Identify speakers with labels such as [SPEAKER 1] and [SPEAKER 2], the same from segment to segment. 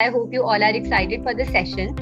[SPEAKER 1] I hope you all are excited for the session.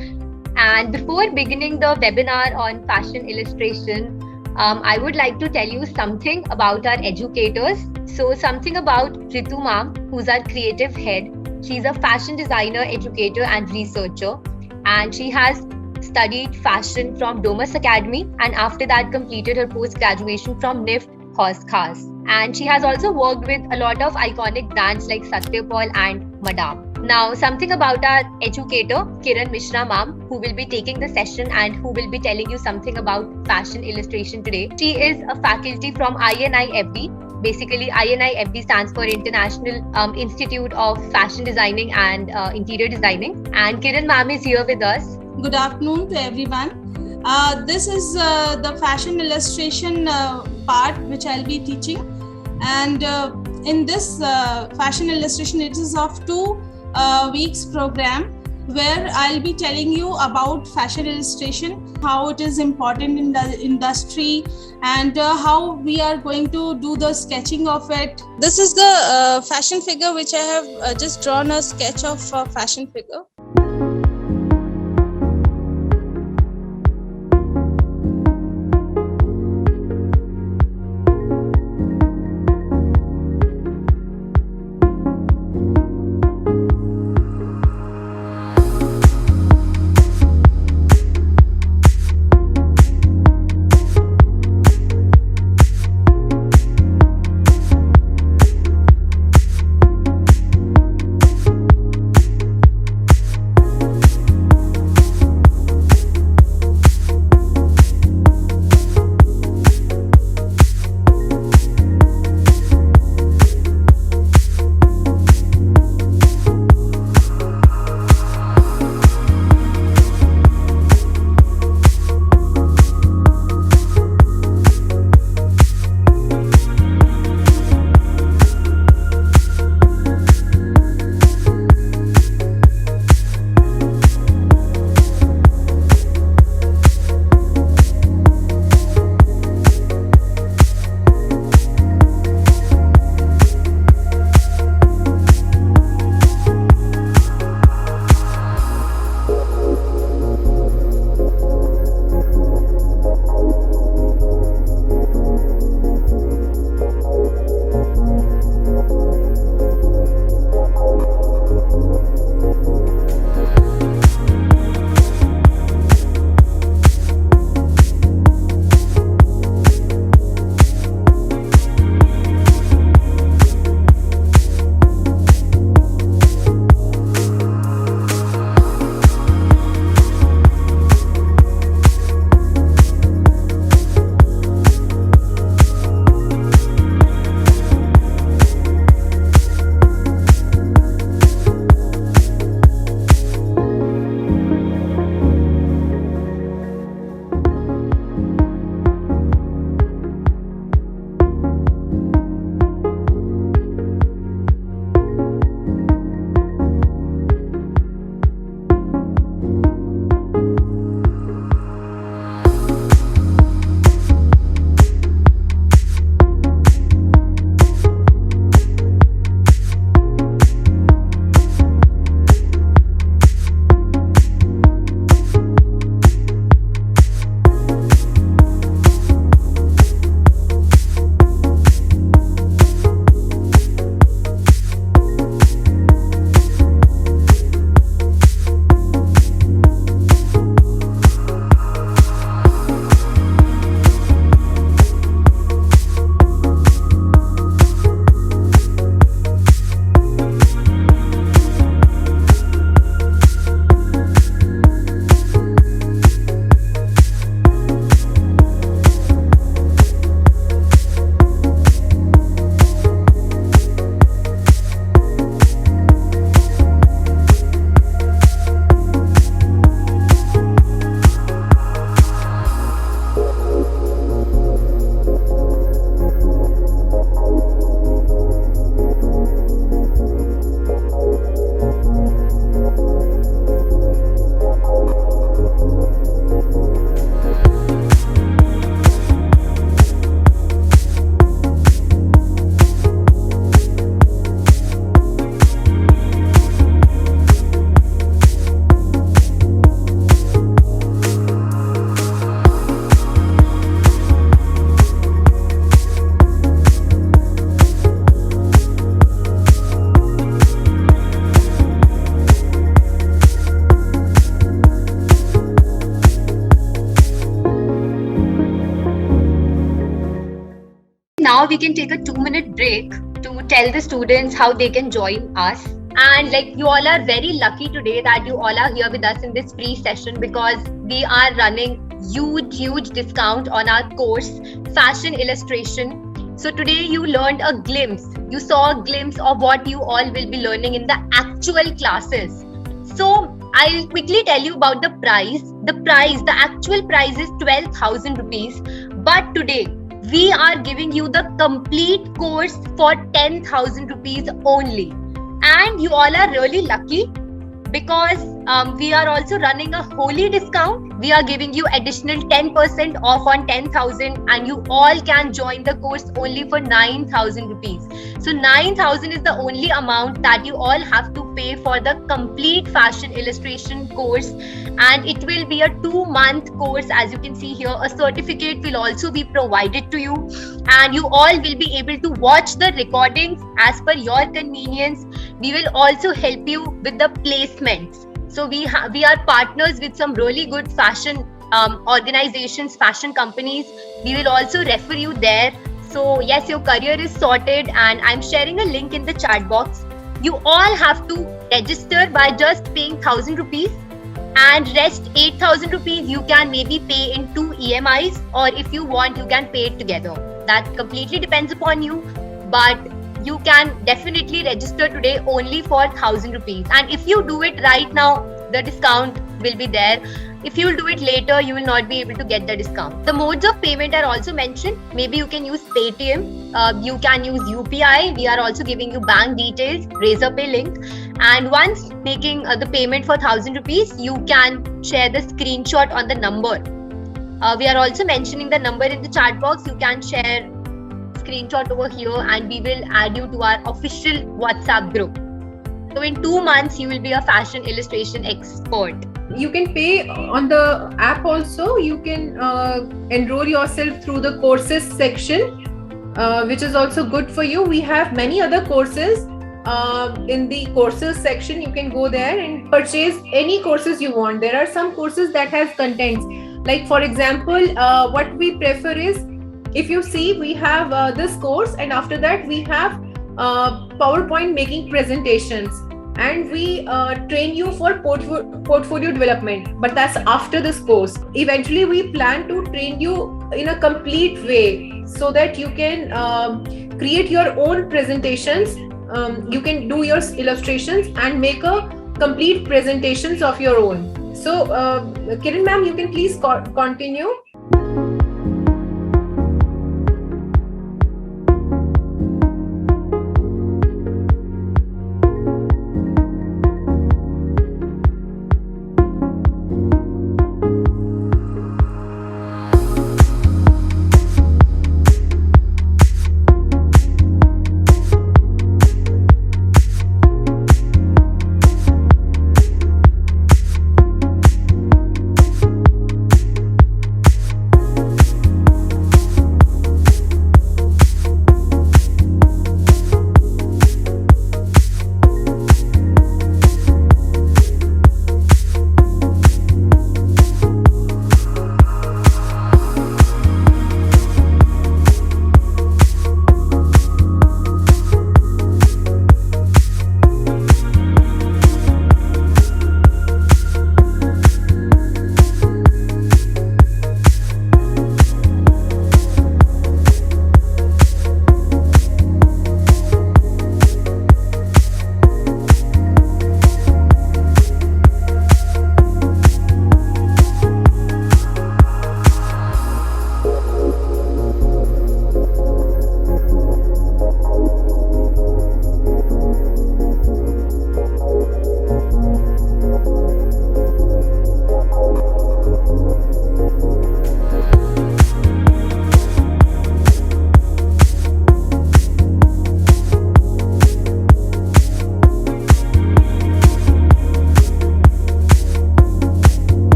[SPEAKER 1] And before beginning the webinar on fashion illustration, I would like to tell you something about our educators. So, something about Ritu Ma'am, who's our creative head. She's a fashion designer, educator, and researcher. And she has studied fashion from Domus Academy and after that completed her post graduation from NIFT Horse Khas. And she has also worked with a lot of iconic brands like Satyapal and Madame. Now, something about our educator, Kiran Mishra ma'am, who will be taking the session and who will be telling you something about fashion illustration today. She is a faculty from INIFD. Basically, INIFD stands for International Institute of Fashion Designing and Interior Designing. And Kiran ma'am is here with us.
[SPEAKER 2] Good afternoon to everyone. This is the fashion illustration part which I'll be teaching. And in this fashion illustration, it is of 2 weeks program where I'll be telling you about fashion illustration, how it is important in the industry, and how we are going to do the sketching of it. This is the fashion figure which I have just drawn a sketch of fashion figure.
[SPEAKER 1] now we can take a 2-minute break to tell the students how they can join us. And like, you all are very lucky today that you all are here with us in this free session, because we are running huge discount on our course Fashion Illustration. So today you learned a glimpse, you saw a glimpse of what you all will be learning in the actual classes. So I'll quickly tell you about the price. The actual price is 12,000 rupees. But today we are giving you the complete course for 10,000 rupees only. And you all are really lucky, because we are also running a holy discount. We are giving you additional 10% off on 10,000, and you all can join the course only for 9,000 rupees. So 9,000 is the only amount that you all have to pay for the complete fashion illustration course, and it will be a 2-month course. As you can see here, a certificate will also be provided to you, and you all will be able to watch the recordings as per your convenience. We will also help you with the placements. So we are partners with some really good fashion organizations, fashion companies. We will also refer you there. So yes, your career is sorted, and I'm sharing a link in the chat box. You all have to register by just paying 1,000 rupees, and rest 8,000 rupees you can maybe pay in 2 EMIs, or if you want, you can pay it together. That completely depends upon you, but you can definitely register today only for 1,000 rupees. And if you do it right now, the discount will be there. If you will do it later, you will not be able to get the discount. The modes of payment are also mentioned. Maybe you can use Paytm, you can use UPI. We are also giving you bank details, Razorpay link. And once making the payment for 1,000 rupees, you can share the screenshot on the number. We are also mentioning the number in the chat box. You can share screenshot over here, and we will add you to our official WhatsApp group. So in 2 months, you will be a fashion illustration expert.
[SPEAKER 3] You can pay on the app also. You can enroll yourself through the courses section, which is also good for you. We have many other courses in the courses section. You can go there and purchase any courses you want. There are some courses that has contents. Like for example, what we prefer is, if you see, we have this course, and after that we have PowerPoint making presentations, and we train you for portfolio development, but that's after this course. Eventually we plan to train you in a complete way, so that you can create your own presentations. You can do your illustrations and make a complete presentations of your own. So Kiran ma'am, you can please continue.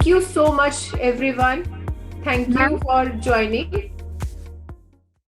[SPEAKER 3] you so much, everyone. Thank you for joining.